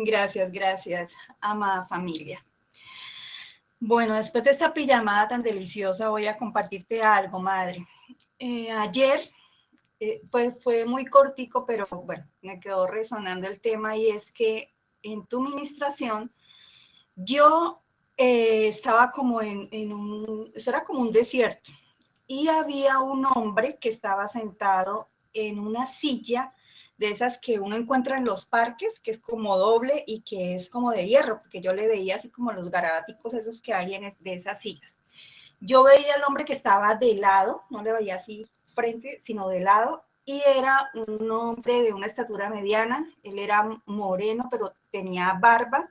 Gracias, gracias, amada familia. Bueno, después de esta pijamada tan deliciosa, voy a compartirte algo, madre. Ayer, pues fue muy cortico, pero bueno, me quedó resonando el tema y es que en tu ministración, yo estaba como eso era como un desierto, y había un hombre que estaba sentado en una silla de esas que uno encuentra en los parques, que es como doble y que es como de hierro, porque yo le veía así como los garabaticos esos que hay de esas sillas. Yo veía al hombre que estaba de lado, no le veía así frente, sino de lado, y era un hombre de una estatura mediana, él era moreno, pero tenía barba,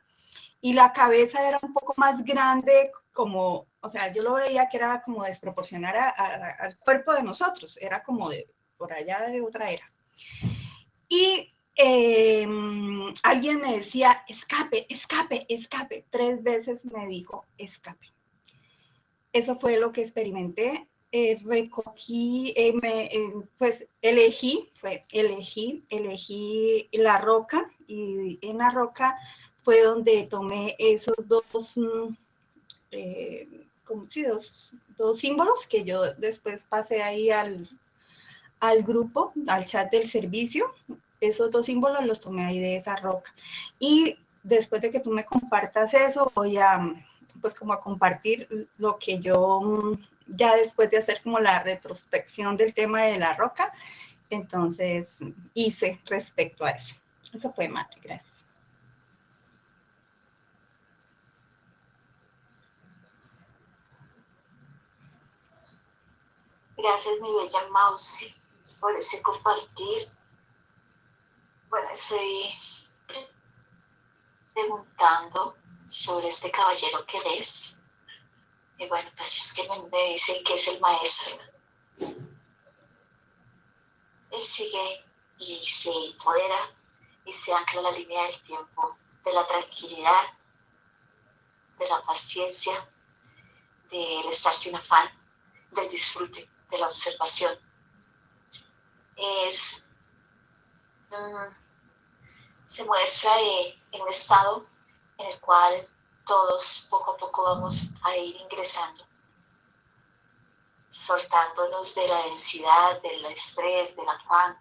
y la cabeza era un poco más grande, como, o sea, yo lo veía que era como desproporcionar al cuerpo de nosotros, era como de por allá de otra era. Y alguien me decía, escape, escape, escape. 3 veces me dijo, escape. Eso fue lo que experimenté. Recogí, pues elegí la roca, y en la roca fue donde tomé esos dos símbolos que yo después pasé ahí al grupo, al chat del servicio. Esos 2 símbolos los tomé ahí de esa roca. Y después de que tú me compartas eso, voy a, pues como a compartir lo que yo, ya después de hacer como la retrospección del tema de la roca, entonces hice respecto a eso. Eso fue, Mati, gracias. Gracias, mi bella Mausi, por ese compartir. Bueno, estoy preguntando sobre este caballero que ves. Y bueno, pues es que me dicen que es el maestro. Él sigue y se empodera y se ancla la línea del tiempo de la tranquilidad, de la paciencia, del estar sin afán, del disfrute, de la observación. Se muestra en un estado en el cual todos poco a poco vamos a ir ingresando, soltándonos de la densidad, del estrés, del afán,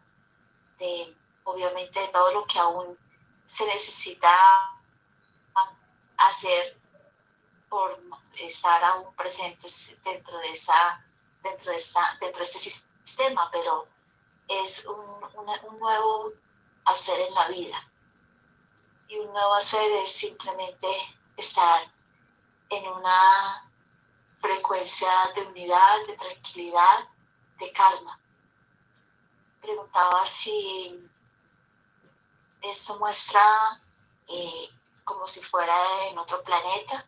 obviamente de todo lo que aún se necesita hacer por estar aún presentes dentro de este sistema, pero es un nuevo hacer en la vida. Y un nuevo hacer es simplemente estar en una frecuencia de unidad, de tranquilidad, de calma. Preguntaba si esto muestra como si fuera en otro planeta,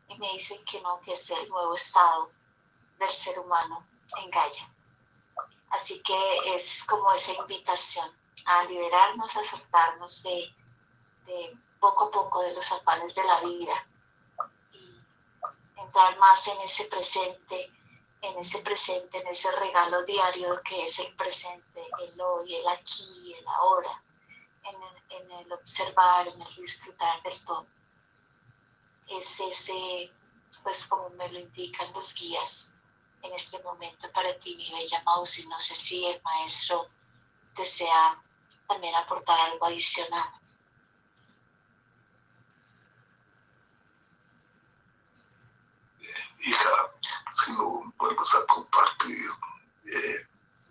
y me dicen que no, que es el nuevo estado del ser humano en Gaia. Así que es como esa invitación a liberarnos, a soltarnos de poco a poco de los afanes de la vida y entrar más en ese presente, en ese regalo diario que es el presente, el hoy, el aquí, el ahora, en el observar, en el disfrutar del todo. Es ese, pues como me lo indican los guías en este momento para ti, mi bella Mausi. No sé si el maestro desea también aportar algo adicional. Hija, si lo vuelves a compartir,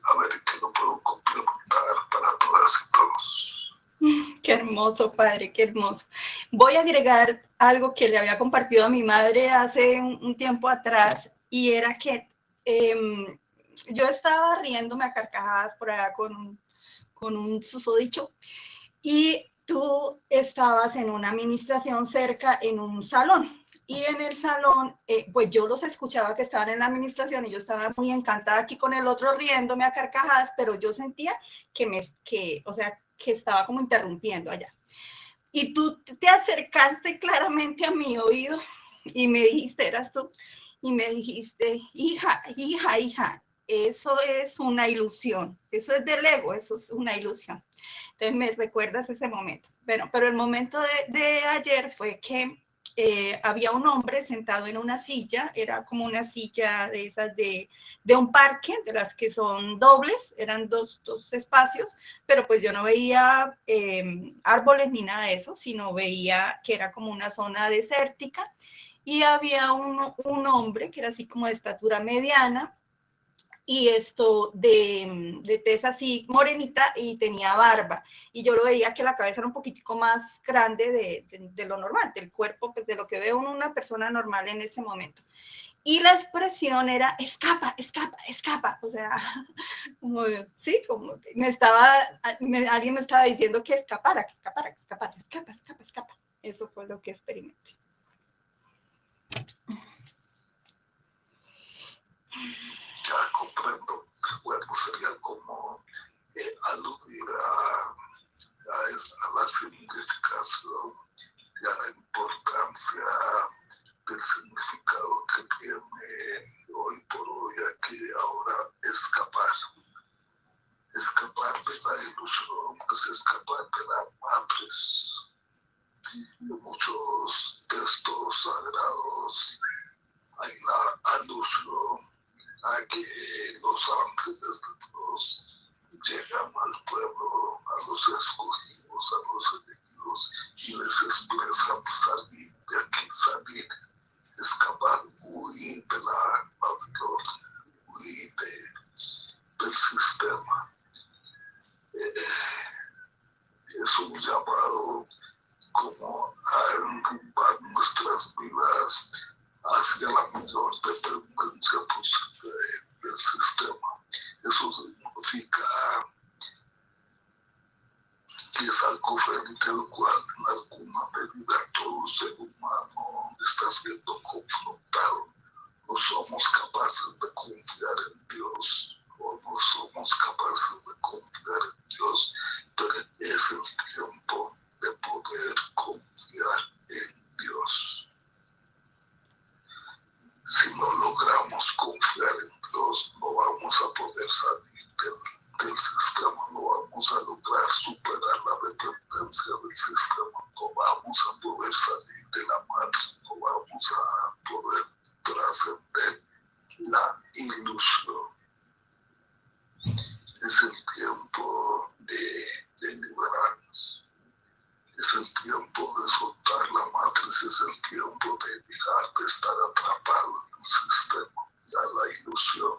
a ver qué lo puedo complementar para todas y todos. Qué hermoso, padre, qué hermoso. Voy a agregar algo que le había compartido a mi madre hace un tiempo atrás, y era que yo estaba riéndome a carcajadas por allá con un susodicho, y tú estabas en una administración cerca, en un salón. Y en el salón, pues yo los escuchaba que estaban en la administración y yo estaba muy encantada aquí con el otro riéndome a carcajadas, pero yo sentía o sea, que estaba como interrumpiendo allá. Y tú te acercaste claramente a mi oído y me dijiste, eras tú, y me dijiste, hija, hija, hija, eso es una ilusión, eso es del ego, eso es una ilusión. Entonces me recuerdas ese momento. Bueno, pero el momento de ayer fue que había un hombre sentado en una silla, era como una silla de esas de un parque, de las que son dobles, eran dos espacios, pero pues yo no veía árboles ni nada de eso, sino veía que era como una zona desértica y había un hombre que era así como de estatura mediana, y esto de tez así morenita y tenía barba. Y yo lo veía que la cabeza era un poquitico más grande de lo normal, del cuerpo, pues de lo que ve una persona normal en este momento. Y la expresión era escapa, escapa, escapa. O sea, como, sí, como alguien me estaba diciendo que escapara, que escapara, que escapara, escapa, escapa, escapa. Eso fue lo que experimenté. Ya comprendo. Bueno, sería como aludir a la significación y a la importancia del significado que tiene hoy por hoy aquí ahora escapar. Escapar de la ilusión, es escapar de la matriz. En muchos textos sagrados hay la alusión a que los ángeles de Dios llegan al pueblo, a los escogidos, a los elegidos, y les expresan salir de aquí, salir, escapar, huir de la Babilonia, huir del sistema. Es un llamado como a enrumbar nuestras vidas hacia la mayor dependencia posible del sistema. Eso significa que es algo frente al cual en alguna medida todo ser humano está siendo confrontado. No somos capaces de confiar en Dios, o no somos capaces de confiar en Dios, pero es el tiempo de poder confiar en Dios. Si no logramos confiar en Dios, no vamos a poder salir del sistema, no vamos a lograr superar la dependencia del sistema, no vamos a poder salir de la matriz, no vamos a poder trascender la ilusión. Es el tiempo de liberarnos. Es el tiempo de soltar la matriz, es el tiempo de dejar de estar atrapado en el sistema, a la ilusión,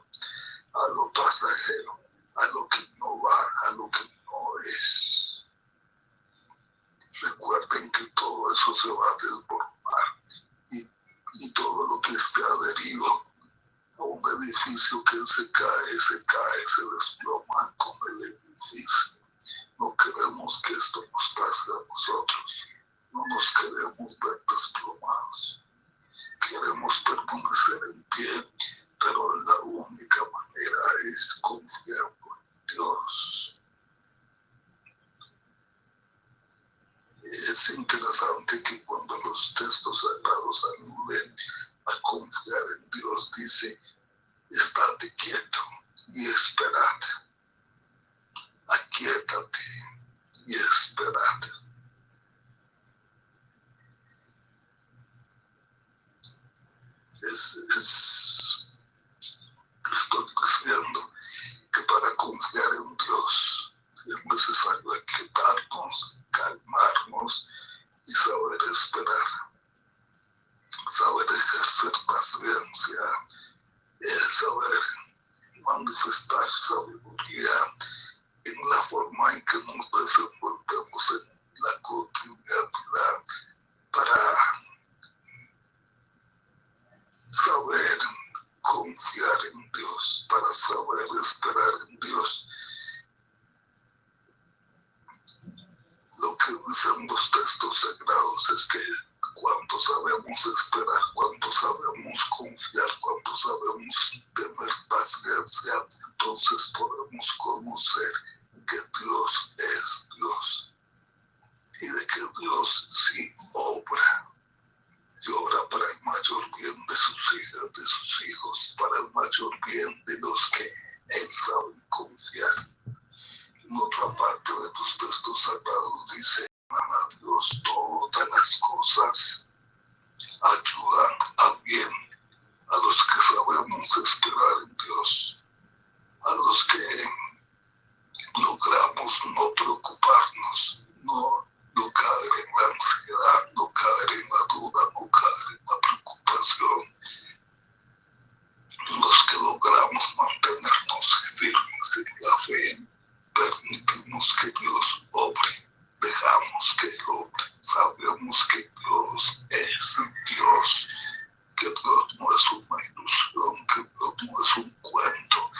a lo pasajero, a lo que no va, a lo que no es. Recuerden que todo eso se va a desborrar y todo lo que esté adherido a un edificio que se cae, se desploma con el edificio. No queremos que esto nos pase a nosotros. No nos queremos ver desplomados. Queremos permanecer en pie, pero la única manera es confiando en Dios. Es interesante que cuando los textos sagrados aluden a confiar en Dios, dice, estate quieto y esperad. Aquíétate y esperad. Estoy diciendo que para confiar en Dios es necesario aquietarnos, calmarnos y saber esperar, saber ejercer paciencia, saber manifestar sabiduría en la forma en que nos desenvolvemos en la cotidianidad para saber confiar en Dios, para saber esperar en Dios. Lo que dicen los textos sagrados es que cuando sabemos esperar, cuando sabemos confiar, cuando sabemos tener paciencia, entonces podemos conocer que Dios es Dios y de que Dios sí obra y obra para el mayor bien de sus hijas, de sus hijos, para el mayor mayor bien de los que él sabe confiar. En otra parte de los textos sagrados dice: a Dios todas las cosas ayudan a bien a los que sabemos esperar en Dios, a los que logramos no preocuparnos, no caer en la ansiedad, no caer en la duda, no caer en la preocupación, los que logramos mantenernos firmes en la fe, permitimos que Dios obre, dejamos que Él obre, sabemos que Dios es Dios, que Dios no es una ilusión, que Dios no es un cuento,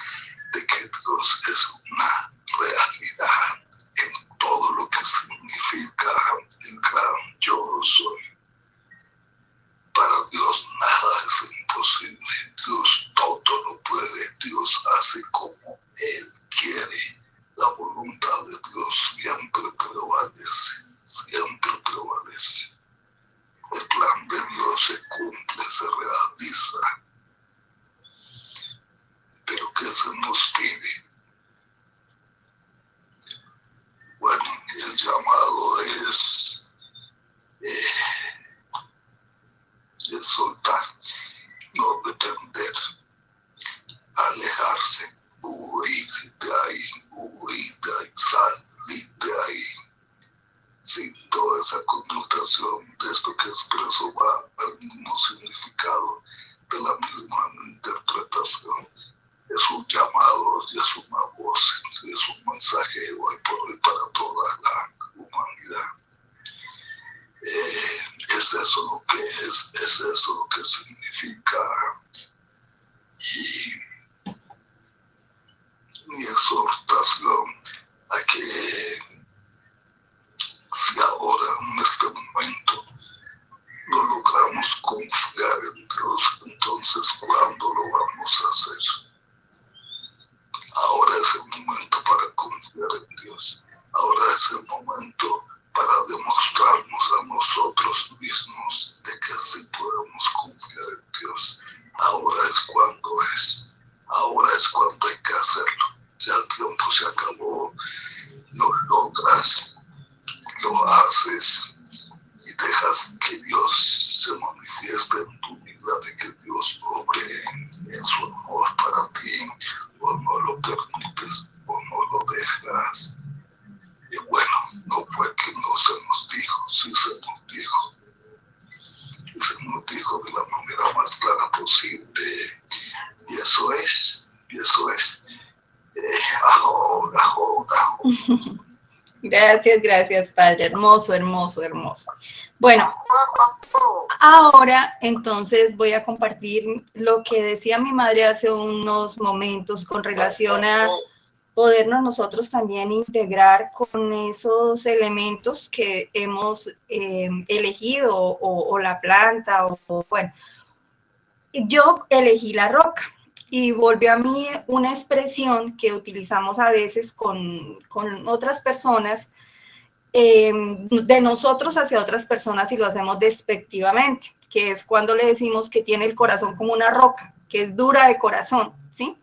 de que Dios es una realidad en todo lo que significa el gran yo soy. Para Dios nada es imposible, Dios todo lo puede, Dios hace como Él quiere. La voluntad de Dios siempre prevalece, siempre prevalece. El plan de Dios se cumple, se realiza. Pero ¿qué se nos pide? Bueno, el llamado es soltar, no depender, alejarse, huir de ahí, salir de ahí, sin toda esa connotación de esto que expreso va al mismo significado, de la misma interpretación. Es un llamado y es una voz, es un mensaje hoy por hoy para toda la humanidad. Es eso lo que es eso lo que significa. Y mi exhortación a que si ahora en este momento no logramos confiar en Dios, entonces ¿cuándo lo vamos a hacer? Ahora es el momento para confiar en Dios. Ahora es el momento para demostrarnos a nosotros mismos de que sí podemos confiar en Dios. Ahora es cuando hay que hacerlo. Ya el tiempo se acabó, lo logras, lo haces y dejas que Dios se manifieste en tu vida, de que Dios obre en su amor para ti, o no lo permites, o no lo dejas. Y bueno, no fue que no se nos dijo, sí se nos dijo. Y se nos dijo de la manera más clara posible. Y eso es. Ahora. Gracias, Padre. Hermoso. Bueno, ahora entonces voy a compartir lo que decía mi madre hace unos momentos con relación a podernos nosotros también integrar con esos elementos que hemos elegido, o la planta, o bueno, yo elegí la roca. Y volvió a mí una expresión que utilizamos a veces con otras personas, de nosotros hacia otras personas, y lo hacemos despectivamente, que es cuando le decimos que tiene el corazón como una roca, que es dura de corazón, ¿sí?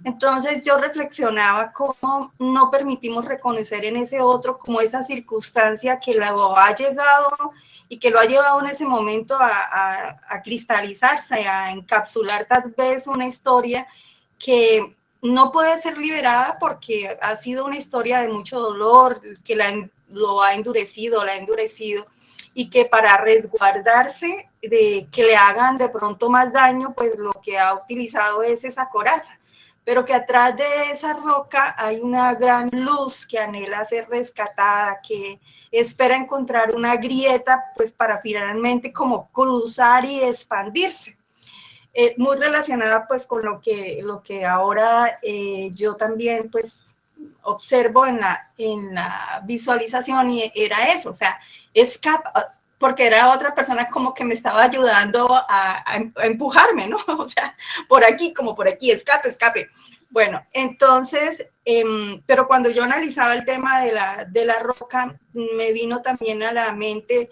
Entonces yo reflexionaba cómo no permitimos reconocer en ese otro como esa circunstancia que lo ha llegado y que lo ha llevado en ese momento a cristalizarse, a encapsular tal vez una historia que no puede ser liberada porque ha sido una historia de mucho dolor, que lo ha endurecido, y que para resguardarse de que le hagan de pronto más daño, pues lo que ha utilizado es esa coraza. Pero que atrás de esa roca hay una gran luz que anhela ser rescatada, que espera encontrar una grieta, pues para finalmente como cruzar y expandirse. Muy relacionada pues con lo que ahora yo también pues observo en la visualización, y era eso, o sea, escapa, porque era otra persona como que me estaba ayudando a empujarme, ¿no? O sea, por aquí, escape. Bueno, entonces, pero cuando yo analizaba el tema de la roca, me vino también a la mente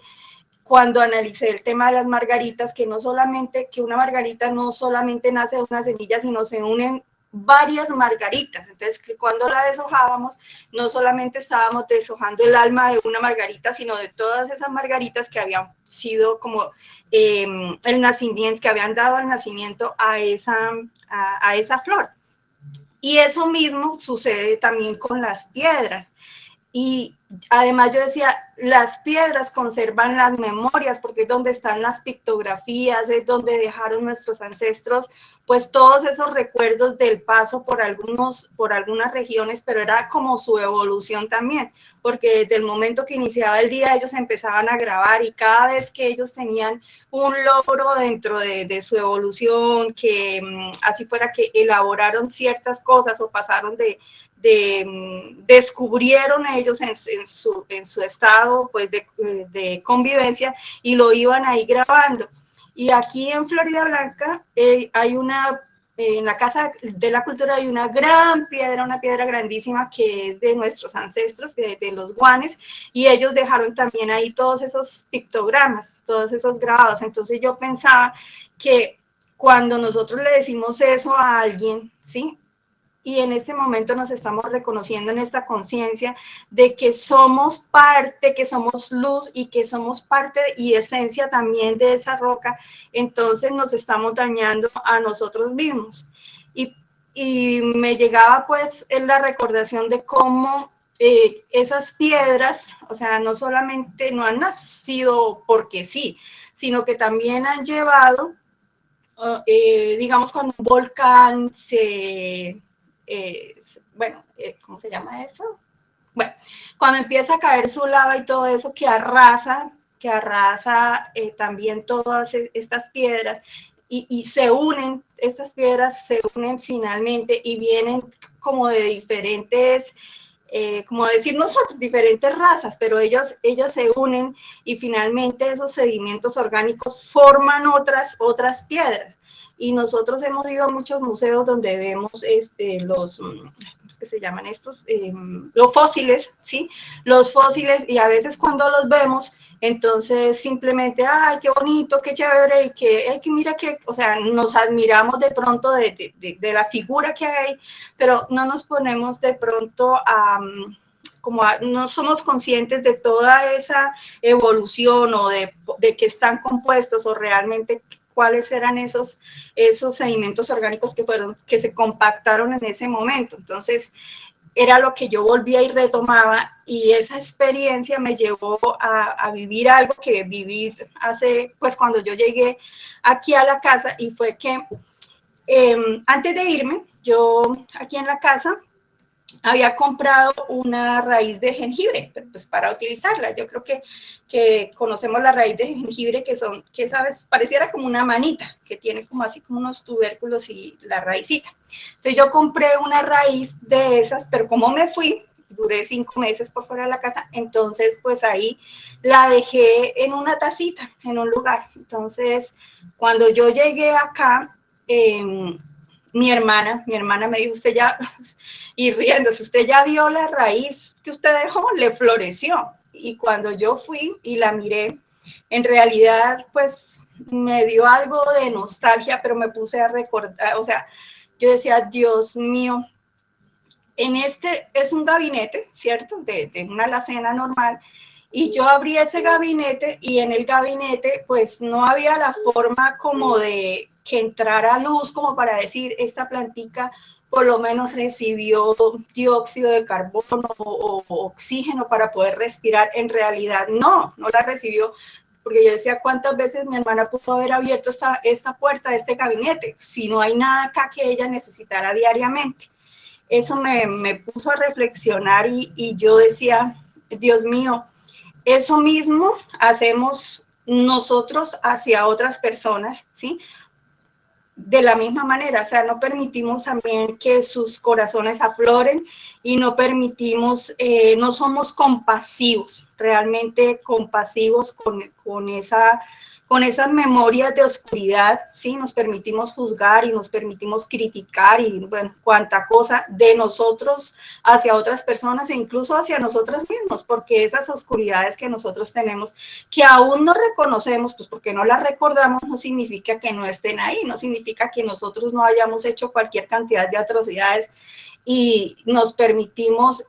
cuando analicé el tema de las margaritas, que no solamente, que una margarita no solamente nace de una semilla, sino se unen varias margaritas. Entonces, que cuando la deshojábamos, no solamente estábamos deshojando el alma de una margarita, sino de todas esas margaritas que habían sido como el nacimiento, que habían dado el nacimiento a esa flor. Y eso mismo sucede también con las piedras. Y además yo decía, las piedras conservan las memorias, porque es donde están las pictografías, es donde dejaron nuestros ancestros, pues todos esos recuerdos del paso por algunas regiones, pero era como su evolución también, porque desde el momento que iniciaba el día ellos empezaban a grabar y cada vez que ellos tenían un logro dentro de su evolución, que así fuera que elaboraron ciertas cosas o pasaron descubrieron ellos en su estado pues de convivencia y lo iban ahí grabando. Y aquí en Florida Blanca hay en la Casa de la Cultura hay una gran piedra, una piedra grandísima que es de nuestros ancestros, de los guanes, y ellos dejaron también ahí todos esos pictogramas, todos esos grabados. Entonces yo pensaba que cuando nosotros le decimos eso a alguien, ¿sí? Y en este momento nos estamos reconociendo en esta conciencia de que somos parte, que somos luz y que somos parte y esencia también de esa roca, entonces nos estamos dañando a nosotros mismos. Y me llegaba pues en la recordación de cómo esas piedras, o sea, no solamente no han nacido porque sí, sino que también han llevado, digamos, cuando un volcán ¿cómo se llama eso? Bueno, cuando empieza a caer su lava y todo eso que arrasa también todas estas piedras y se unen, estas piedras se unen finalmente y vienen como de diferentes, como decir nosotros, diferentes razas, pero ellos se unen y finalmente esos sedimentos orgánicos forman otras piedras. Y nosotros hemos ido a muchos museos donde vemos los, ¿cómo es que se llaman estos? Los fósiles, ¿sí? Los fósiles, y a veces cuando los vemos, entonces simplemente, ¡ay, qué bonito, qué chévere! Y que mira que, o sea, nos admiramos de pronto de la figura que hay, pero no nos ponemos de pronto no somos conscientes de toda esa evolución o de que están compuestos o realmente cuáles eran esos sedimentos orgánicos que se compactaron en ese momento. Entonces, era lo que yo volvía y retomaba, y esa experiencia me llevó a vivir algo que viví pues cuando yo llegué aquí a la casa, y fue que antes de irme, yo aquí en la casa había comprado una raíz de jengibre, pues para utilizarla. Yo creo que conocemos la raíz de jengibre, que sabes, pareciera como una manita, que tiene como así como unos tubérculos y la raicita. Entonces yo compré una raíz de esas, pero como me fui, duré 5 meses por fuera de la casa, entonces pues ahí la dejé en una tacita, en un lugar. Entonces, cuando yo llegué acá, mi hermana me dijo, usted ya, y riéndose, usted ya vio la raíz que usted dejó, le floreció. Y cuando yo fui y la miré, en realidad, pues, me dio algo de nostalgia, pero me puse a recordar, o sea, yo decía, Dios mío, es un gabinete, ¿cierto? De una alacena normal, y yo abrí ese gabinete, y en el gabinete, pues, no había la forma como de que entrara luz, como para decir, esta plantica por lo menos recibió dióxido de carbono o oxígeno para poder respirar. En realidad, no la recibió, porque yo decía, ¿cuántas veces mi hermana pudo haber abierto esta puerta de este gabinete si no hay nada acá que ella necesitara diariamente? Eso me puso a reflexionar, y yo decía, Dios mío, eso mismo hacemos nosotros hacia otras personas, ¿sí? De la misma manera, o sea, no permitimos también que sus corazones afloren, y no permitimos, no somos compasivos, realmente compasivos con con esas memorias de oscuridad, ¿sí? Nos permitimos juzgar y nos permitimos criticar y, bueno, cuánta cosa de nosotros hacia otras personas e incluso hacia nosotros mismos, porque esas oscuridades que nosotros tenemos, que aún no reconocemos, pues porque no las recordamos, no significa que no estén ahí, no significa que nosotros no hayamos hecho cualquier cantidad de atrocidades y nos permitimos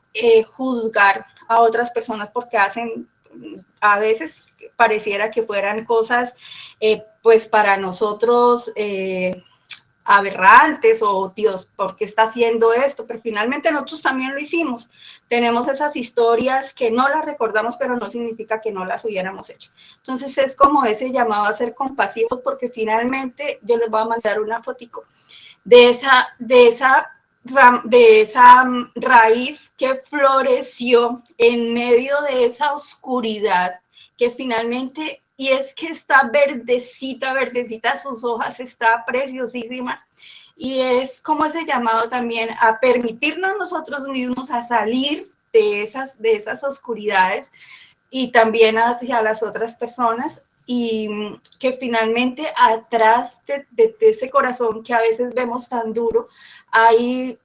juzgar a otras personas porque hacen, a veces pareciera que fueran cosas pues para nosotros aberrantes o Dios, ¿por qué está haciendo esto? Pero finalmente nosotros también lo hicimos. Tenemos esas historias que no las recordamos, pero no significa que no las hubiéramos hecho. Entonces es como ese llamado a ser compasivos, porque finalmente yo les voy a mandar una fotico de esa raíz que floreció en medio de esa oscuridad, que finalmente, y es que está verdecita, verdecita, sus hojas, está preciosísima, y es como ese llamado también a permitirnos nosotros mismos a salir de esas oscuridades y también hacia las otras personas, y que finalmente atrás de ese corazón que a veces vemos tan duro, hay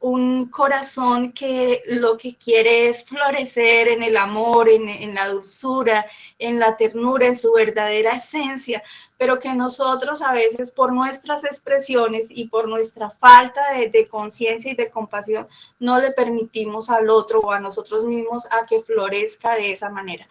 un corazón que lo que quiere es florecer en el amor, en la dulzura, en la ternura, en su verdadera esencia, pero que nosotros a veces por nuestras expresiones y por nuestra falta de conciencia y de compasión no le permitimos al otro o a nosotros mismos a que florezca de esa manera.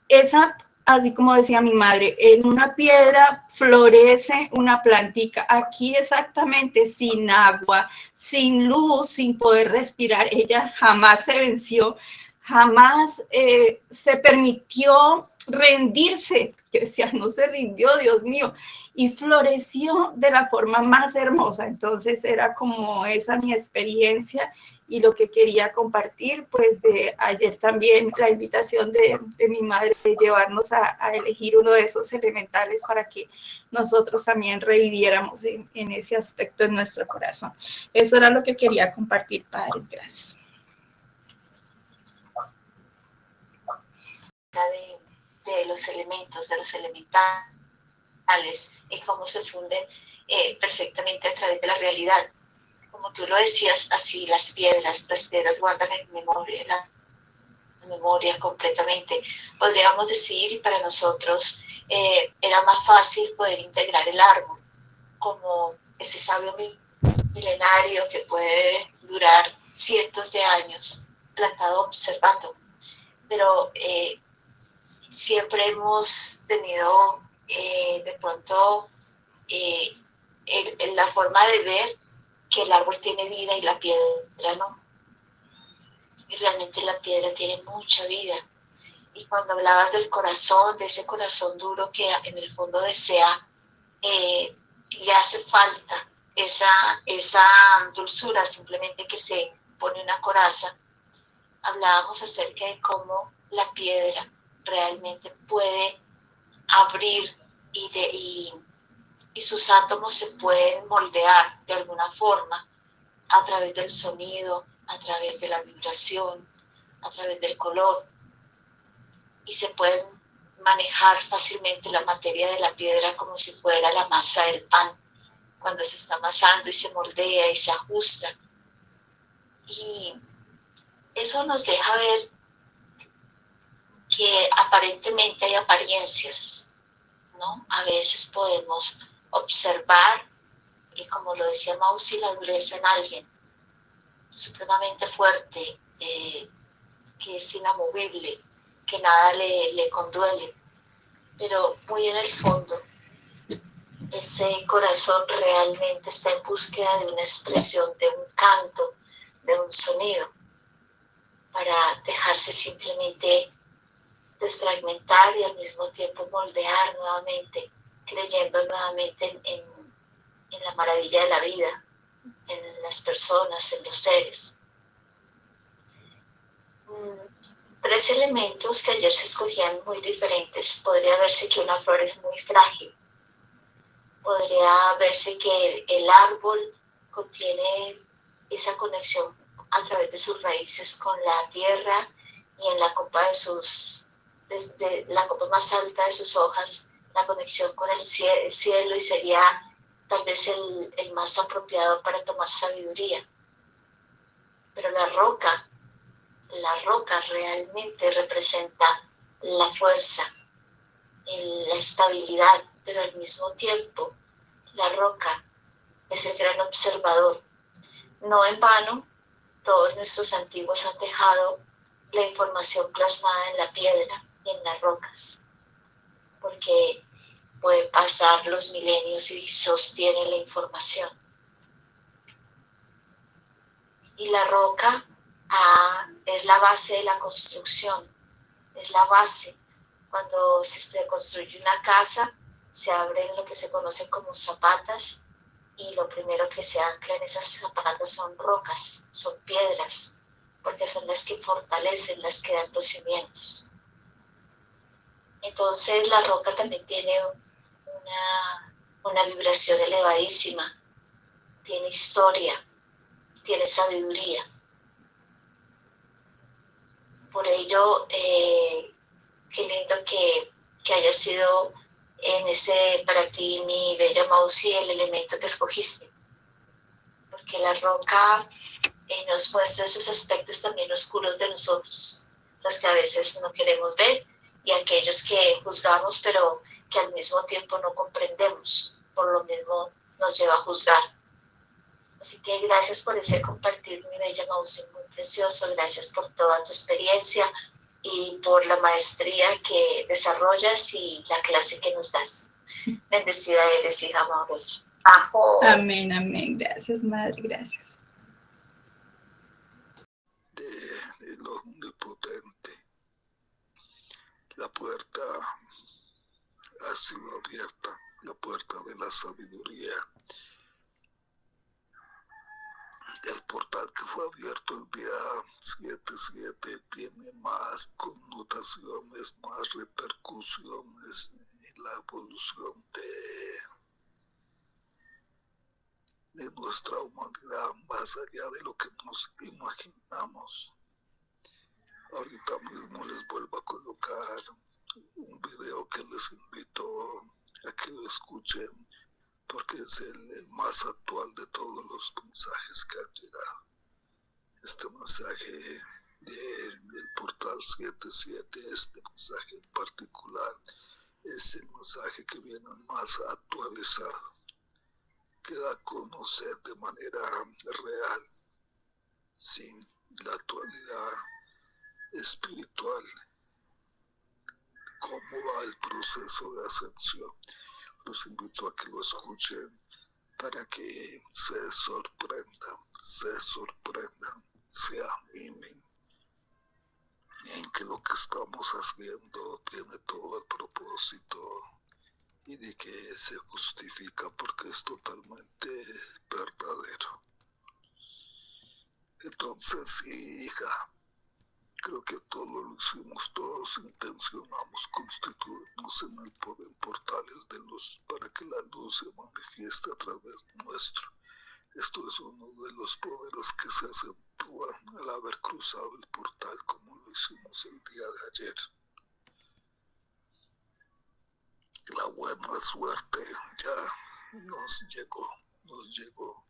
Esa, así como decía mi madre, en una piedra florece una plantica. Aquí exactamente sin agua, sin luz, sin poder respirar. Ella jamás se venció, jamás se permitió rendirse. Yo decía, no se rindió, Dios mío, y floreció de la forma más hermosa. Entonces era como esa mi experiencia y lo que quería compartir, pues de ayer también la invitación de mi madre de llevarnos a elegir uno de esos elementales para que nosotros también reviviéramos en ese aspecto en nuestro corazón. Eso era lo que quería compartir, Padre. Gracias. De los elementos, de los elementales, y cómo se funden perfectamente a través de la realidad. Como tú lo decías, así las piedras guardan en memoria, la memoria completamente. Podríamos decir, para nosotros era más fácil poder integrar el árbol como ese sabio milenario que puede durar cientos de años plantado observando. Pero siempre hemos tenido de pronto la forma de ver que el árbol tiene vida y la piedra no. Y realmente la piedra tiene mucha vida. Y cuando hablabas del corazón, de ese corazón duro que en el fondo desea, le hace falta esa dulzura, simplemente que se pone una coraza. Hablábamos acerca de cómo la piedra realmente puede abrir y sus átomos se pueden moldear de alguna forma a través del sonido, a través de la vibración, a través del color, y se pueden manejar fácilmente la materia de la piedra como si fuera la masa del pan, cuando se está amasando y se moldea y se ajusta. Y eso nos deja ver que aparentemente hay apariencias, ¿no? A veces podemos observar, y como lo decía Mausi, la dureza en alguien supremamente fuerte, que es inamovible, que nada le conduele, pero muy en el fondo ese corazón realmente está en búsqueda de una expresión, de un canto, de un sonido, para dejarse simplemente desfragmentar y al mismo tiempo moldear nuevamente, creyendo nuevamente en la maravilla de la vida, en las personas, en los seres. 3 elementos que ayer se escogían muy diferentes. Podría verse que una flor es muy frágil. Podría verse que el árbol contiene esa conexión a través de sus raíces con la tierra, y en la copa desde la copa más alta de sus hojas la conexión con el cielo y sería tal vez el más apropiado para tomar sabiduría. Pero la roca realmente representa la fuerza, la estabilidad, pero al mismo tiempo la roca es el gran observador. No en vano, todos nuestros antiguos han dejado la información plasmada en la piedra y en las rocas, porque puede pasar los milenios y sostiene la información. Y la roca es la base de la construcción, es la base. Cuando se construye una casa, se abren lo que se conocen como zapatas, y lo primero que se ancla en esas zapatas son rocas, son piedras, porque son las que fortalecen, las que dan los cimientos. Entonces la roca también tiene una vibración elevadísima, tiene historia, tiene sabiduría. Por ello, qué lindo que haya sido para ti, mi bella Mausi, el elemento que escogiste, porque la roca nos muestra esos aspectos también oscuros de nosotros, los que a veces no queremos ver, y aquellos que juzgamos, pero que al mismo tiempo no comprendemos, por lo mismo nos lleva a juzgar. Así que gracias por ese compartir, mi bella Mausi, muy precioso. Gracias por toda tu experiencia y por la maestría que desarrollas y la clase que nos das. Bendecida eres, hija amorosa. Ajo. Amén, amén. Gracias, madre, gracias. Del Omnipotente. La puerta ha sido abierta, la puerta de la sabiduría. El portal que fue abierto el día 7/7 tiene más connotaciones, más repercusiones en la evolución de nuestra humanidad, más allá de lo que nos imaginamos. Ahorita mismo les vuelvo a colocar un video que les invito a que lo escuchen, porque es el más actual de todos los mensajes que han llegado. Este mensaje del portal 77, este mensaje en particular, es el mensaje que viene más actualizado, que da a conocer de manera real, sin la actualidad espiritual, cómo va el proceso de ascensión. Los invito a que lo escuchen para que se sorprendan, se animen en que lo que estamos haciendo tiene todo el propósito y de que se justifica porque es totalmente verdadero. Entonces, sí, hija, creo que todo lo hicimos, todos intencionamos constituirnos en portales de luz para que la luz se manifieste a través nuestro. Esto es uno de los poderes que se acentúan al haber cruzado el portal como lo hicimos el día de ayer. La buena suerte ya nos llegó.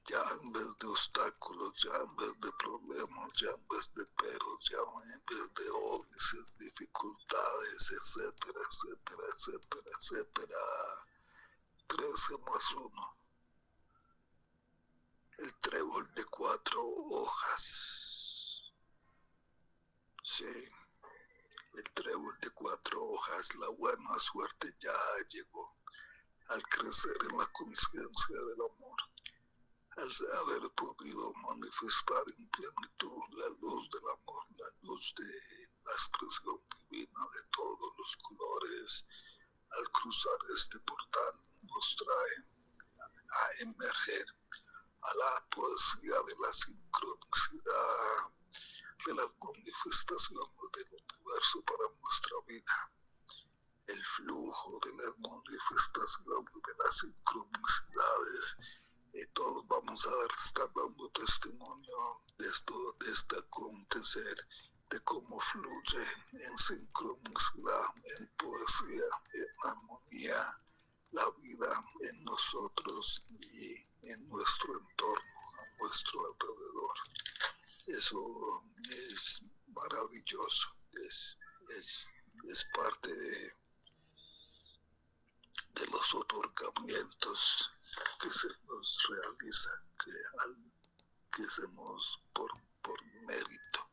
Ya en vez de obstáculos, ya en vez de problemas, ya en vez de peros, ya en vez de óbices, dificultades, etcétera, etcétera, etcétera, etcétera. 13+1. El trébol de 4 hojas. Sí, el trébol de 4 hojas, la buena suerte ya llegó al crecer en la conciencia del amor. Al haber podido manifestar en plenitud la luz del amor, la luz de la expresión divina de todos los colores, al cruzar este portal nos trae a emerger a la poesía de la sincronicidad, de las manifestaciones del universo para nuestra vida, el flujo de las manifestaciones de las sincronicidades. Todos vamos a estar dando testimonio de este acontecer, de cómo fluye en sincronicidad, en poesía, en amor. Dios que se nos realiza, que se nos, por mérito,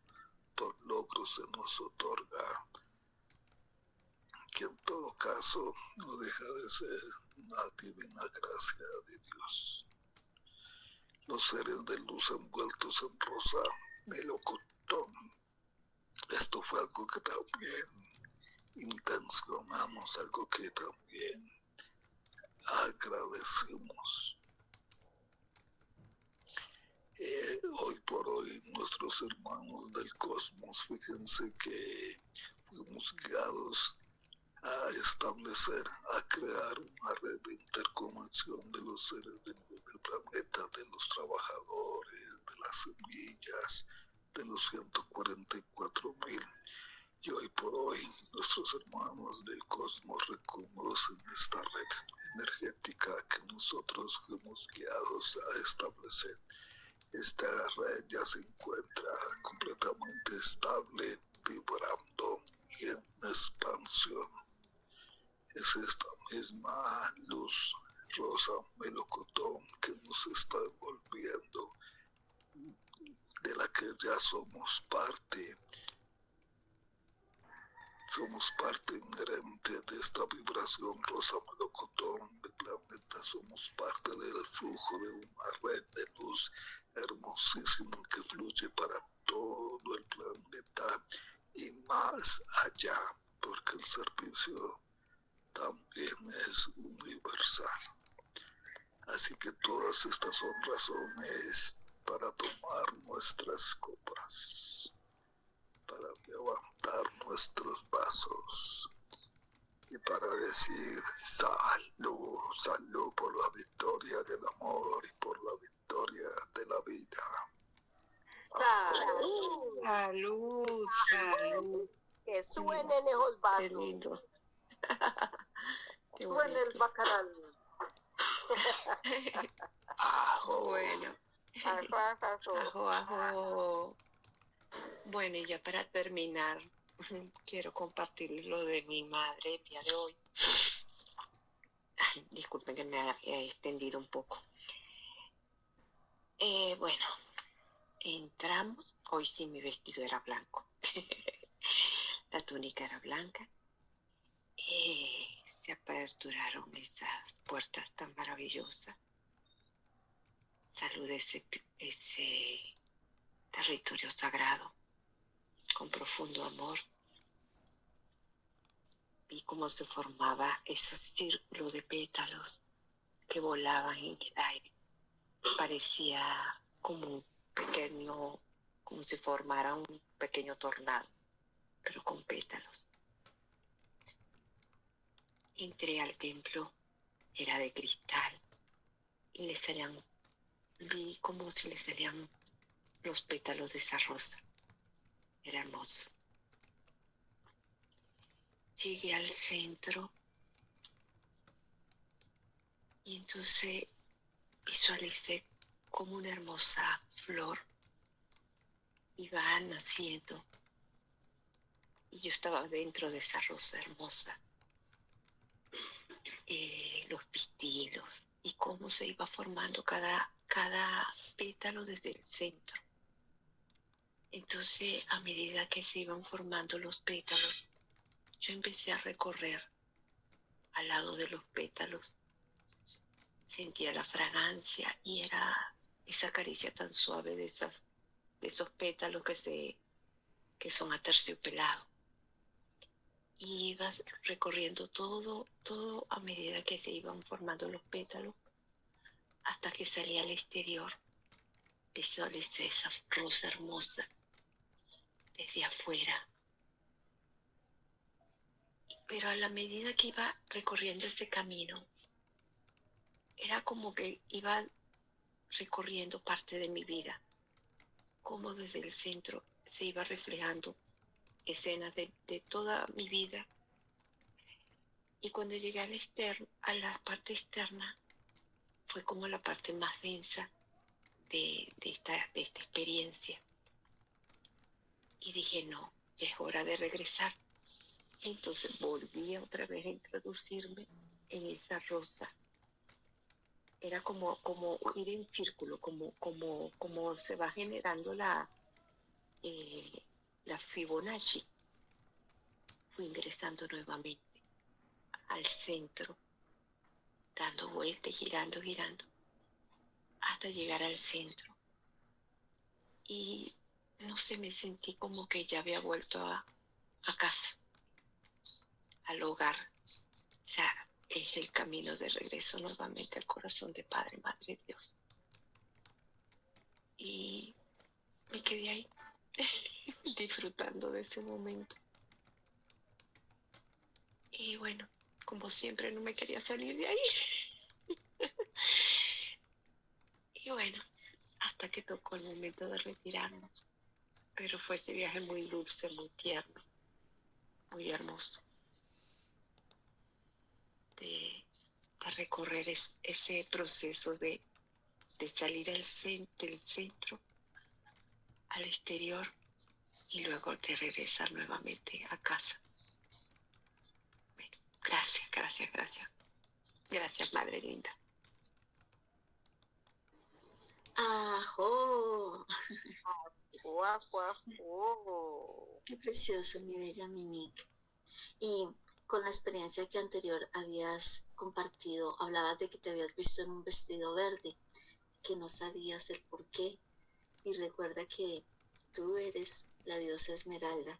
por logro se nos otorga, que en todo caso no deja de ser una divina gracia de Dios. Los seres de luz envueltos en rosa melocotón. Esto fue algo que también intencionamos, algo que también agradecimos. Hoy por hoy nuestros hermanos del cosmos, fíjense que fuimos guiados a establecer, a crear una red de interconexión de los seres del planeta, de los trabajadores, de las semillas, de los 144,000. Y hoy por hoy nuestros hermanos del cosmos reconocen esta red energética que nosotros fuimos guiados a establecer. Esta red ya se encuentra completamente estable, vibrando y en expansión. Es esta misma luz rosa melocotón que nos está envolviendo, de la que ya somos parte. Somos parte inherente de esta vibración rosa melocotón del planeta. Somos parte del flujo de una red de luz hermosísima que fluye para todo el planeta y más allá, porque el servicio también es universal. Así que todas estas son razones para tomar nuestras copas, para levantar nuestros vasos y para decir salud, salud por la victoria del amor y por la victoria de la vida. Salud. Salud, salud. Que suenen esos Qué vasos. lindo. Qué Suene el bonito. bacanal. Bueno, Ajo. ajo, ajo. Bueno, y ya para terminar, quiero compartir lo de mi madre el día de hoy. Disculpen que me he extendido un poco. Bueno, entramos. Hoy sí mi vestido era blanco. La túnica era blanca. Se aperturaron esas puertas tan maravillosas. Saludé ese territorio sagrado con profundo amor. Vi cómo se formaba esos círculos de pétalos que volaban en el aire. Parecía como si formara un pequeño tornado, pero con pétalos. Entré al templo, era de cristal, y vi como si le salían los pétalos de esa rosa. Era hermoso. Llegué al centro y entonces visualicé como una hermosa flor iba naciendo y yo estaba dentro de esa rosa hermosa. Los pistilos y cómo se iba formando cada pétalo desde el centro. Entonces, a medida que se iban formando los pétalos, yo empecé a recorrer al lado de los pétalos. Sentía la fragancia y era esa caricia tan suave de esos pétalos que son aterciopelados. Y ibas recorriendo todo a medida que se iban formando los pétalos hasta que salía al exterior. Visualicé esa rosa hermosa desde afuera. Pero a la medida que iba recorriendo ese camino, era como que iba recorriendo parte de mi vida, como desde el centro se iba reflejando escenas de toda mi vida. Y cuando llegué a la parte externa, fue como la parte más densa de esta experiencia. Y dije, no, ya es hora de regresar. Entonces volví otra vez a introducirme en esa rosa era como ir en círculo, como se va generando la Fibonacci. Fui ingresando nuevamente al centro, dando vueltas, girando, hasta llegar al centro. Y no sé, me sentí como que ya había vuelto a casa, al hogar. O sea, es el camino de regreso nuevamente al corazón de Padre, Madre Dios. Y me quedé ahí, disfrutando de ese momento. Y bueno, como siempre, no me quería salir de ahí. Y bueno, hasta que tocó el momento de retirarnos. Pero fue ese viaje muy dulce, muy tierno, muy hermoso. De recorrer ese proceso de salir del centro al exterior y luego de regresar nuevamente a casa. Bueno, gracias. Gracias, Madre linda. ¡Ajo! Qué precioso, mi bella Minique. Y con la experiencia que anterior habías compartido, hablabas de que te habías visto en un vestido verde, que no sabías el por qué. Y recuerda que tú eres la diosa Esmeralda,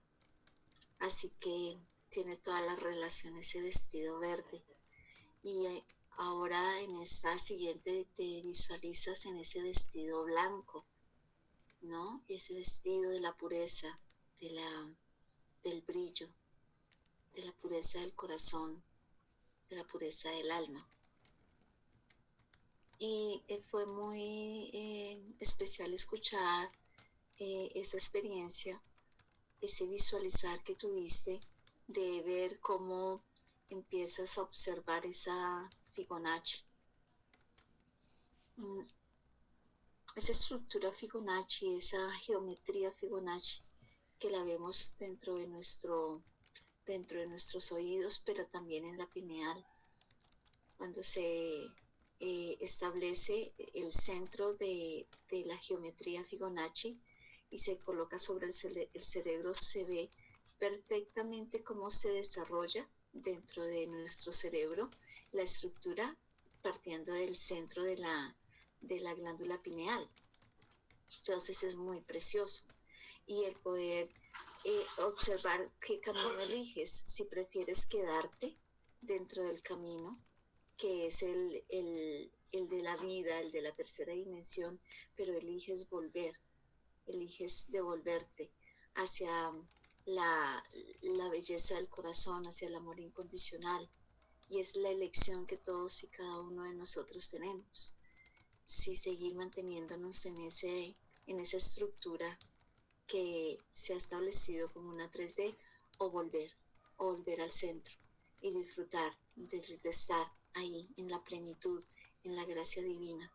así que tiene toda la relación ese vestido verde. Y ahora en esta siguiente te visualizas en ese vestido blanco, ¿no? Ese vestido de la pureza, del brillo, de la pureza del corazón, de la pureza del alma. Y fue muy especial escuchar esa experiencia, ese visualizar que tuviste de ver cómo empiezas a observar esa Fibonacci. Esa estructura Fibonacci, esa geometría Fibonacci que la vemos dentro de nuestros oídos, pero también en la pineal, cuando se establece el centro de la geometría Fibonacci y se coloca sobre el cerebro, se ve perfectamente cómo se desarrolla dentro de nuestro cerebro la estructura partiendo del centro de la glándula pineal. Entonces es muy precioso. Y el poder observar qué camino eliges, si prefieres quedarte dentro del camino, que es el de la vida, el de la tercera dimensión, pero eliges devolverte hacia la belleza del corazón, hacia el amor incondicional. Y es la elección que todos y cada uno de nosotros tenemos. Si seguir manteniéndonos en esa estructura que se ha establecido como una 3D, o volver al centro y disfrutar de estar ahí en la plenitud, en la gracia divina.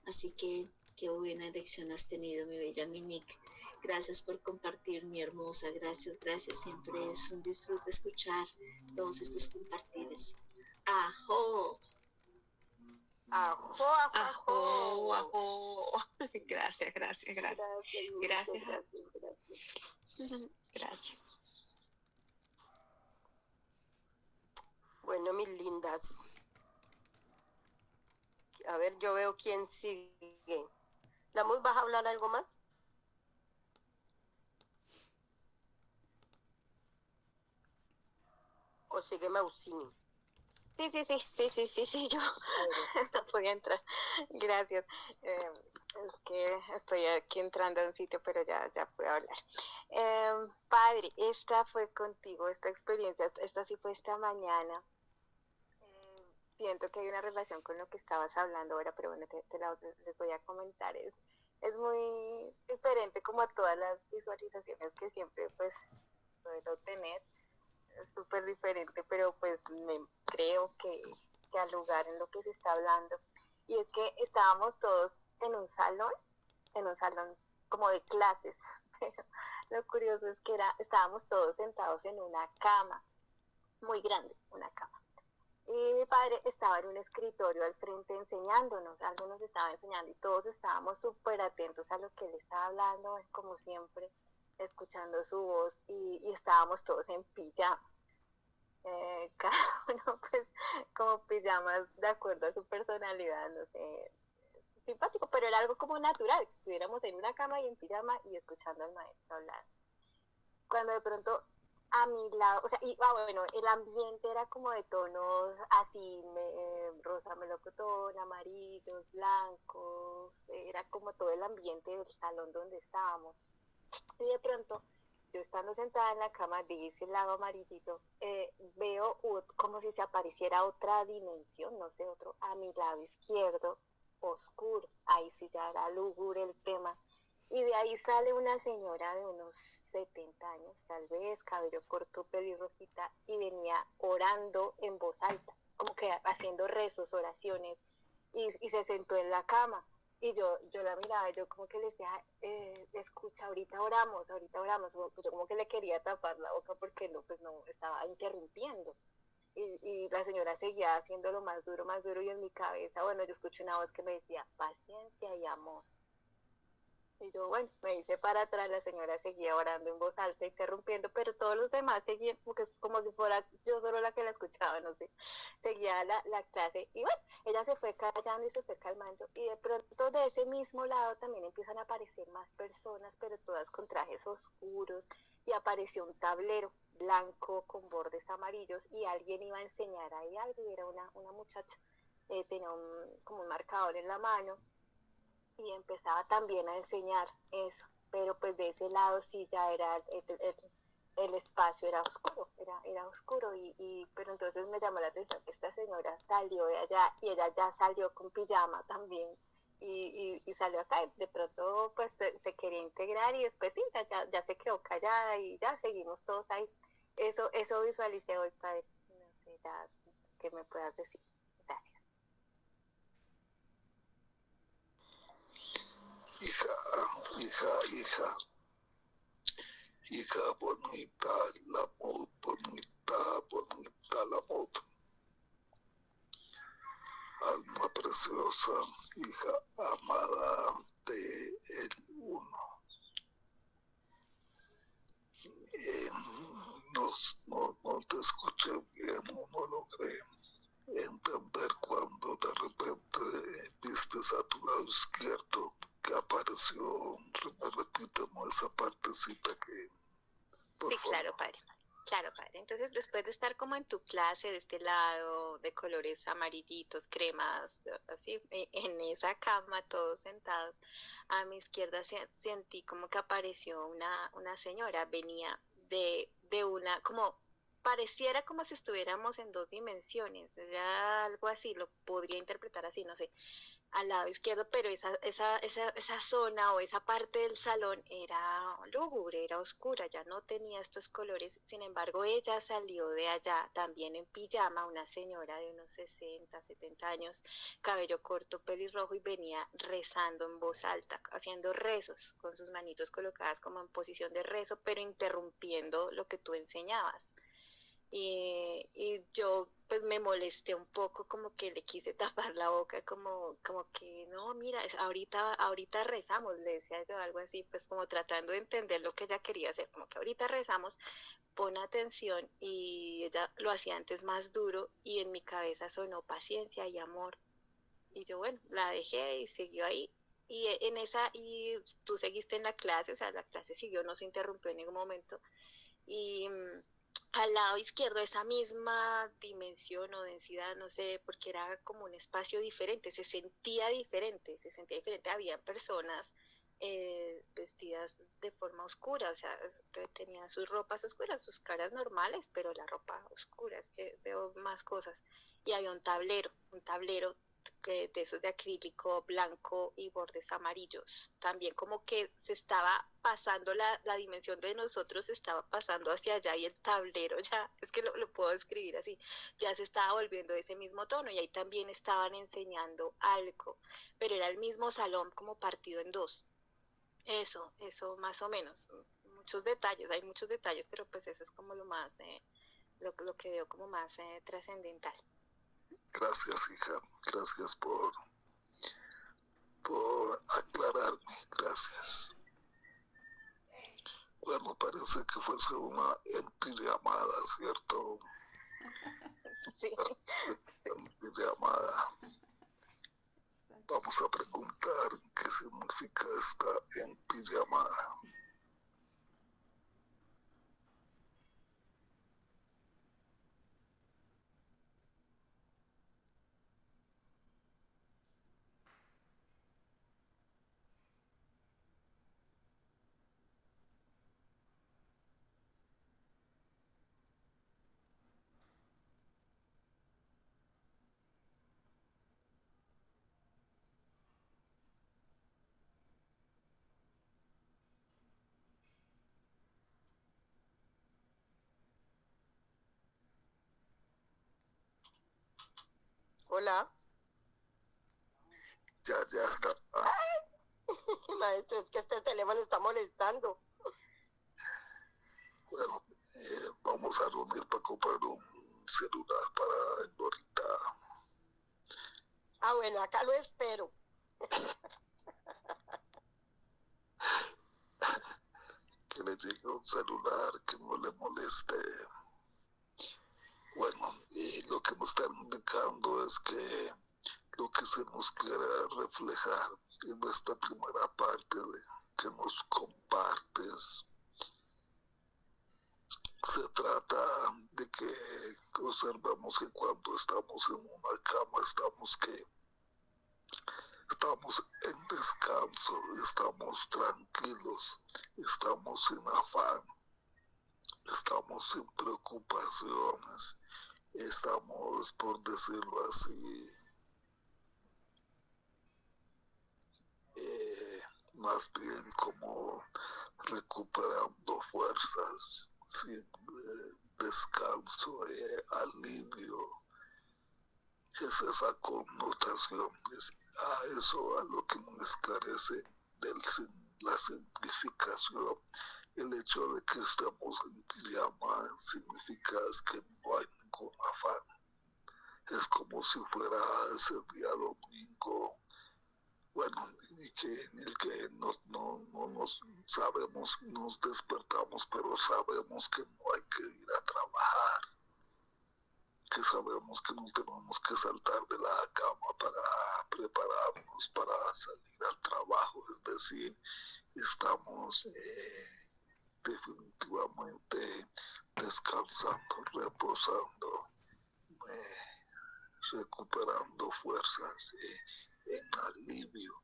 Así que qué buena elección has tenido, mi bella Minique. Gracias por compartir, mi hermosa. Gracias. Siempre es un disfrute escuchar todos estos compartires. ¡Ajo! ¡Ajo! Gracias. Bueno, mis lindas. A ver, yo veo quién sigue. ¿Lamus, vas a hablar algo más? ¿O sigue Mausini? Sí, yo no podía entrar. Gracias. Es que estoy aquí entrando a un sitio, pero ya puedo hablar. Padre, esta fue contigo, esta experiencia, esta sí fue esta mañana. Siento que hay una relación con lo que estabas hablando ahora, pero bueno, les voy a comentar. Es muy diferente como a todas las visualizaciones que siempre pues suelo tener. Es súper diferente, pero pues creo que al lugar en lo que se está hablando. Y es que estábamos todos en un salón como de clases, pero lo curioso es que estábamos todos sentados en una cama, muy grande, una cama. Y Y mi padre estaba en un escritorio al frente enseñándonos, algo nos estaba enseñando y todos estábamos súper atentos a lo que él estaba hablando, como siempre, escuchando su voz y estábamos todos en pijama. Cada uno pues como pijamas de acuerdo a su personalidad, no sé, simpático, pero era algo como natural, que estuviéramos en una cama y en pijama y escuchando al maestro hablar. Cuando de pronto a mi lado, o sea, bueno, el ambiente era como de tonos así, rosa melocotón, amarillos, blancos, era como todo el ambiente del salón donde estábamos. Y de pronto, yo estando sentada en la cama de ese lado amarillito, veo como si se apareciera otra dimensión, no sé, otro, a mi lado izquierdo, oscuro, ahí sí ya era lúgubre el tema. Y de ahí sale una señora de unos 70 años, tal vez, cabello corto, pelirrojita, y venía orando en voz alta, como que haciendo rezos, oraciones, y se sentó en la cama. Y yo la miraba, yo como que le decía, escucha, ahorita oramos, yo como que le quería tapar la boca porque no, pues no, estaba interrumpiendo. Y la señora seguía haciéndolo más duro, y en mi cabeza, bueno, yo escuché una voz que me decía, paciencia y amor. Y yo, bueno, me hice para atrás, la señora seguía orando en voz alta, interrumpiendo, pero todos los demás seguían, porque es como si fuera yo solo la que la escuchaba, no sé, seguía la clase, y bueno, ella se fue callando y se fue calmando, y de pronto de ese mismo lado también empiezan a aparecer más personas, pero todas con trajes oscuros, y apareció un tablero blanco con bordes amarillos, y alguien iba a enseñar ahí algo, y era una muchacha, tenía como un marcador en la mano, y empezaba también a enseñar eso, pero pues de ese lado sí ya era el espacio era oscuro, era oscuro pero entonces me llamó la atención que esta señora salió de allá y ella ya salió con pijama también y salió acá, de pronto pues se quería integrar y después sí, ya se quedó callada y ya seguimos todos ahí. Eso visualicé hoy, padre, no sé, ya que me puedas decir. Gracias. Hija bonita, la voz bonita la voz. Alma preciosa, hija amada de el uno. No te escuché bien, no logré entender cuando de repente viste a tu lado izquierdo que apareció. Repítame esa partecita que, por Sí, favor. Claro, padre. Entonces, después de estar como en tu clase de este lado, de colores amarillitos, cremas, así, en esa cama, todos sentados, a mi izquierda sentí como que apareció una señora, venía de una, como, pareciera como si estuviéramos en dos dimensiones, era algo así, lo podría interpretar así, no sé, al lado izquierdo, pero esa zona o esa parte del salón era lúgubre, era oscura, ya no tenía estos colores. Sin embargo, ella salió de allá también en pijama, una señora de unos 60, 70 años, cabello corto, pelirrojo, y venía rezando en voz alta, haciendo rezos, con sus manitos colocadas como en posición de rezo, pero interrumpiendo lo que tú enseñabas. Y yo pues me molesté un poco, como que le quise tapar la boca, como que no, mira, ahorita rezamos, le decía yo algo así, pues como tratando de entender lo que ella quería hacer, como que ahorita rezamos, pon atención, y ella lo hacía antes más duro y en mi cabeza sonó paciencia y amor, y yo bueno, la dejé y siguió ahí. Y tú seguiste en la clase, o sea, la clase siguió, no se interrumpió en ningún momento, y al lado izquierdo esa misma dimensión o densidad, no sé, porque era como un espacio diferente, se sentía diferente, había personas vestidas de forma oscura, o sea, tenían sus ropas oscuras, sus caras normales, pero la ropa oscura, es que veo más cosas, y había un tablero de esos de acrílico blanco y bordes amarillos. También como que se estaba pasando la dimensión de nosotros, se estaba pasando hacia allá y el tablero ya, es que lo puedo describir así, ya se estaba volviendo de ese mismo tono y ahí también estaban enseñando algo, pero era el mismo salón como partido en dos. Eso más o menos. Hay muchos detalles, pero pues eso es como lo más, lo que veo como más trascendental. Gracias, hija. Gracias por aclararme. Gracias. Bueno, parece que fuese una en pijamada, ¿cierto? Sí. En pijamada. Vamos a preguntar qué significa esta en pijamada. Hola. Ya está. Maestro, es que este teléfono está molestando. Bueno, vamos a reunir para comprar un celular para ahorita. Ah, bueno, acá lo espero. Que le llegue un celular que no le moleste. Bueno, y lo que nos están indicando es que lo que se nos quiere reflejar en esta primera parte de que nos compartes se trata de que observamos que cuando estamos en una cama estamos en descanso, estamos tranquilos, estamos sin afán, estamos sin preocupaciones, estamos, por decirlo así, más bien como recuperando fuerzas, sin descanso, alivio. Es esa connotación, es a eso a lo que me esclarece la significación. El hecho de que estemos en pijama significa que no hay ningún afán. Es como si fuera ese día domingo, bueno, en el que no nos sabemos, nos despertamos, pero sabemos que no hay que ir a trabajar, que sabemos que no tenemos que saltar de la cama para prepararnos para salir al trabajo, es decir, estamos definitivamente descansando, reposando, recuperando fuerzas, en alivio.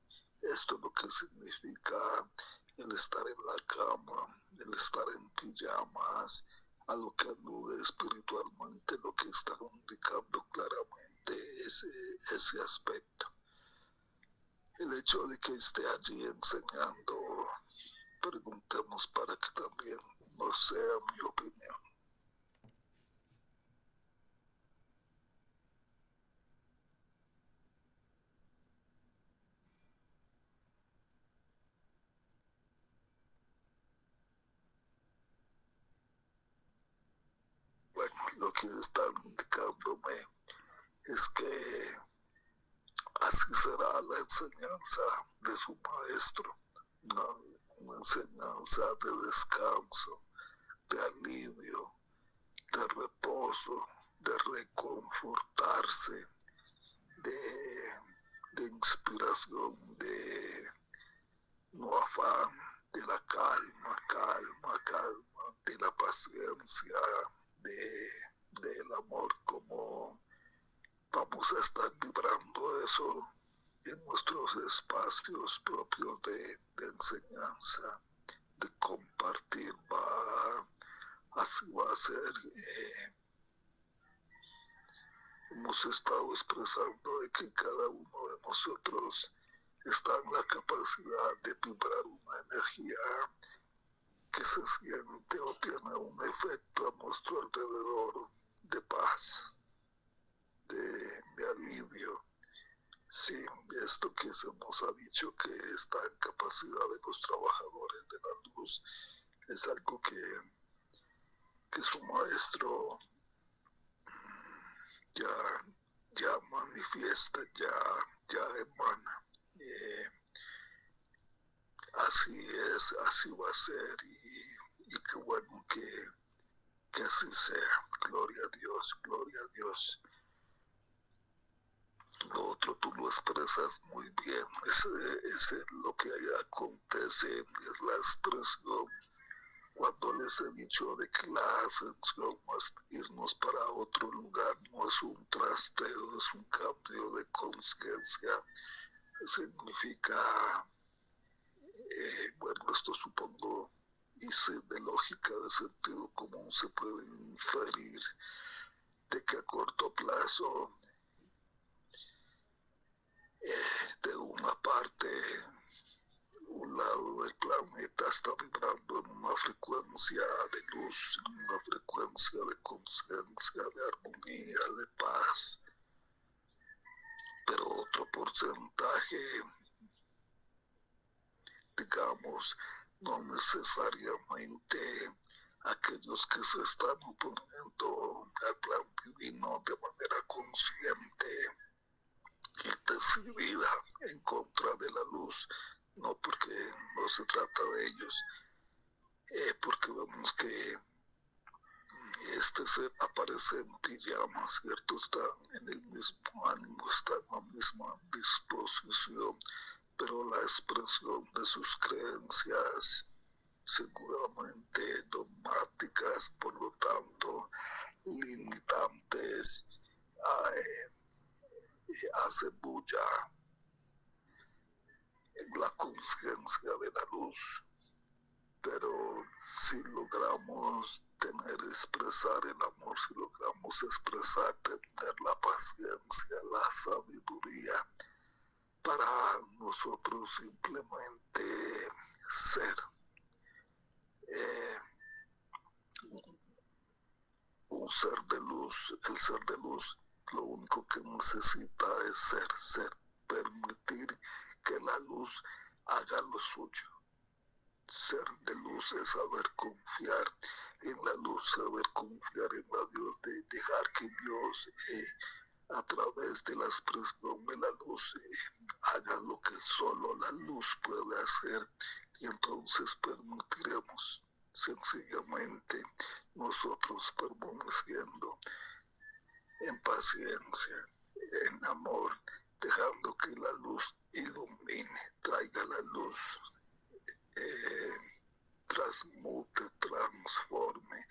Esto es lo que significa el estar en la cama, el estar en pijamas, a lo que alude espiritualmente, lo que está indicando claramente ese aspecto. El hecho de que esté allí enseñando, preguntemos para que también no sea mi opinión. Bueno, lo que están indicándome es que así será la enseñanza de su maestro, una enseñanza de descanso, de alivio, de reposo, de reconfortarse, de inspiración, de no afán, de la calma, de la paciencia, del amor, como vamos a estar vibrando eso en nuestros espacios propios de enseñanza, de compartir, así va a ser. Hemos estado expresando de que cada uno de nosotros está en la capacidad de vibrar una energía que se siente o tiene un efecto a nuestro alrededor de paz, de alivio. Sí, esto que se nos ha dicho que está en capacidad de los trabajadores de la luz es algo que su maestro ya manifiesta, ya emana. Así es, así va a ser y qué bueno que así sea. Gloria a Dios, gloria a Dios. Lo otro tú lo expresas muy bien. Es lo que acontece, es la expresión. Cuando les he dicho de que la ascensión no es irnos para otro lugar, no es un trasteo, es un cambio de conciencia. Significa, bueno, esto supongo, y de lógica, de sentido común, se puede inferir de que a corto plazo, de una parte, un lado del planeta está vibrando en una frecuencia de luz, en una frecuencia de conciencia, de armonía, de paz, pero otro porcentaje, digamos, no necesariamente aquellos que se están oponiendo al plan divino de manera consciente y decidida en contra de la luz, no, porque no se trata de ellos, porque vemos que este ser aparece en pijama, ¿cierto? Está en el mismo ánimo, está en la misma disposición, pero la expresión de sus creencias seguramente dogmáticas, por lo tanto limitantes, hace bulla en la conciencia de la luz. Pero si logramos expresar el amor, si logramos expresar, tener la paciencia, la sabiduría, para nosotros simplemente ser un ser de luz. El ser de luz lo único que necesita es ser, permitir que la luz haga lo suyo. Ser de luz es saber confiar en la luz, saber confiar en la Dios, de dejar que Dios a través de la expresión de la luz haga lo que solo la luz puede hacer, y entonces permitiremos sencillamente nosotros permaneciendo en paciencia, en amor, dejando que la luz ilumine, traiga la luz, transmute, transforme,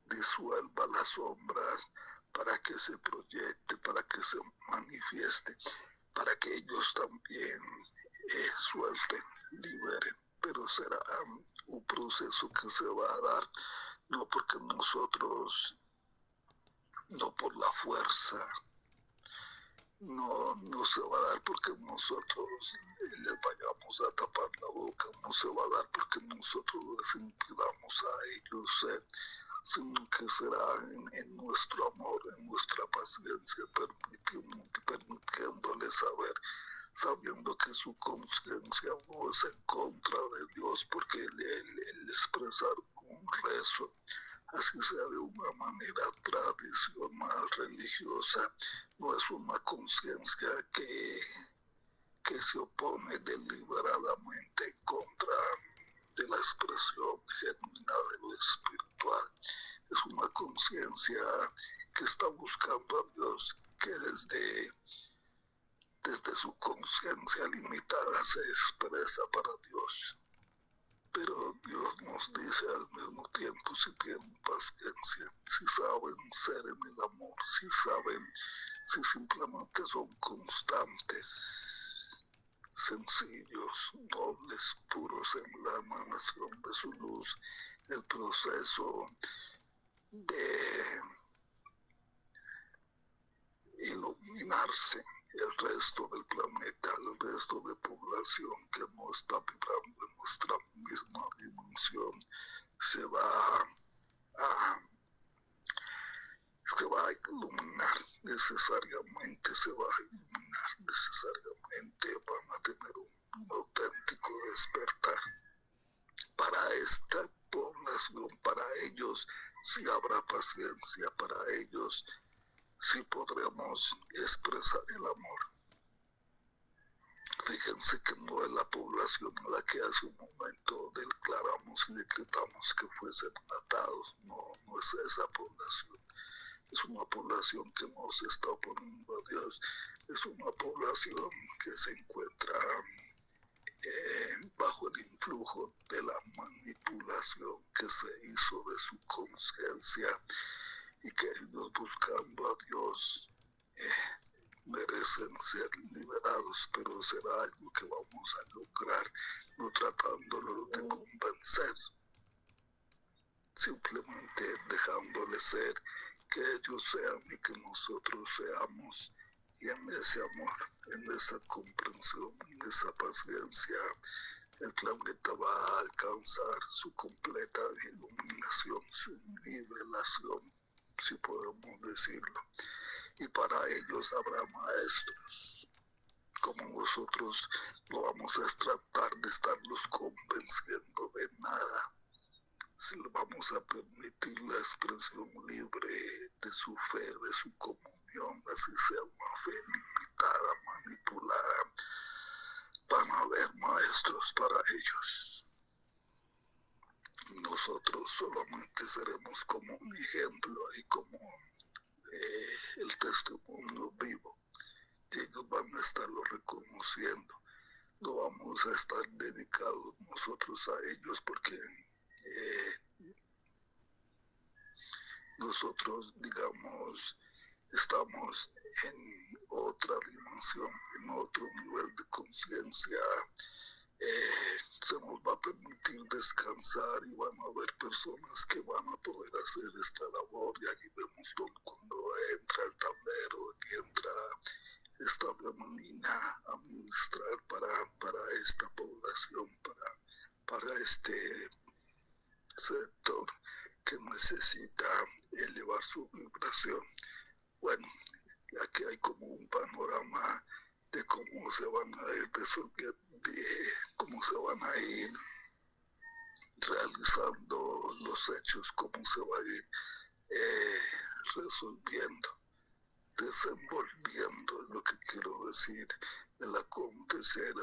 disuelva las sombras para que se proyecte, para que se manifieste, para que ellos también suelten, liberen, pero será un proceso que se va a dar, no porque nosotros, no por la fuerza, no se va a dar porque nosotros les vayamos a tapar la boca, no se va a dar porque nosotros les impidamos a ellos ser, sino que será en nuestro amor, en nuestra paciencia, permitiéndoles saber, sabiendo que su conciencia no es en contra de Dios, porque el expresar un rezo, así sea de una manera tradicional, religiosa, no es una conciencia que se opone deliberadamente en contra de la expresión genuina de lo espiritual. Es una conciencia que está buscando a Dios, que desde su conciencia limitada se expresa para Dios. Pero Dios nos dice al mismo tiempo, si tienen paciencia, si saben ser en el amor, si simplemente son constantes, sencillos, nobles, puros en la emanación de su luz, el proceso de iluminarse. El resto del planeta, el resto de población que no está vibrando en nuestra misma dimensión, se va a iluminar necesariamente, van a tener un auténtico despertar. Para esta población, para ellos, si habrá paciencia, para ellos si podremos expresar el amor. Fíjense que no es la población a la que hace un momento declaramos y decretamos que fuesen matados, no es esa población. Es una población que no se está oponiendo a Dios, es una población que se encuentra bajo el influjo de la manipulación que se hizo de su conciencia y que ellos buscando a Dios merecen ser liberados, pero será algo que vamos a lograr no tratándolo de convencer, simplemente dejándoles ser, que ellos sean y que nosotros seamos, y en ese amor, en esa comprensión, en esa paciencia, el planeta va a alcanzar su completa iluminación, su nivelación, si podemos decirlo. Y para ellos habrá maestros, como nosotros no vamos a tratar de estarlos convenciendo de nada. Si le vamos a permitir la expresión libre de su fe, de su comunión, así sea una fe limitada, manipulada, van a haber maestros para ellos. Nosotros solamente seremos como un ejemplo y como el testimonio vivo, y ellos van a estarlo reconociendo. No vamos a estar dedicados nosotros a ellos porque nosotros, digamos, estamos en otra dimensión, en otro nivel de conciencia. Se nos va a permitir descansar y van a haber personas que van a poder hacer esta labor, y allí vemos cuando entra el tablero y entra esta femenina a ministrar para esta población, para este sector que necesita elevar su vibración. Bueno, aquí hay como un panorama de cómo se van a ir cómo se van a ir realizando los hechos, cómo se va a ir resolviendo, desenvolviendo, es lo que quiero decir, el acontecer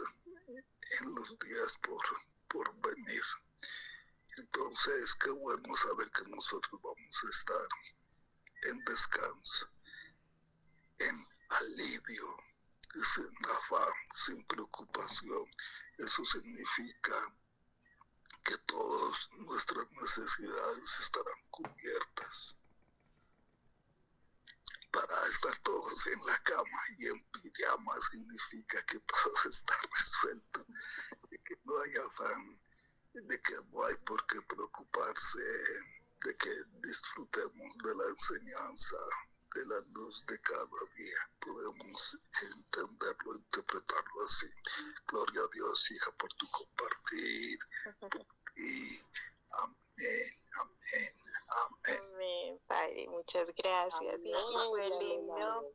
en los días por venir. Entonces, qué bueno saber que nosotros vamos a estar en descanso, en alivio, sin afán, sin preocupación. Eso significa que todas nuestras necesidades estarán cubiertas. Para estar todos en la cama y en pijama significa que todo está resuelto, de que no hay afán, de que no hay por qué preocuparse, de que disfrutemos de la enseñanza, de la luz de cada día. Podemos entenderlo, interpretarlo así. Gloria a Dios, hija, por tu compartir. Y amén, amén, amén. Amén, Padre, muchas gracias. Amén, Fue amén, lindo amén.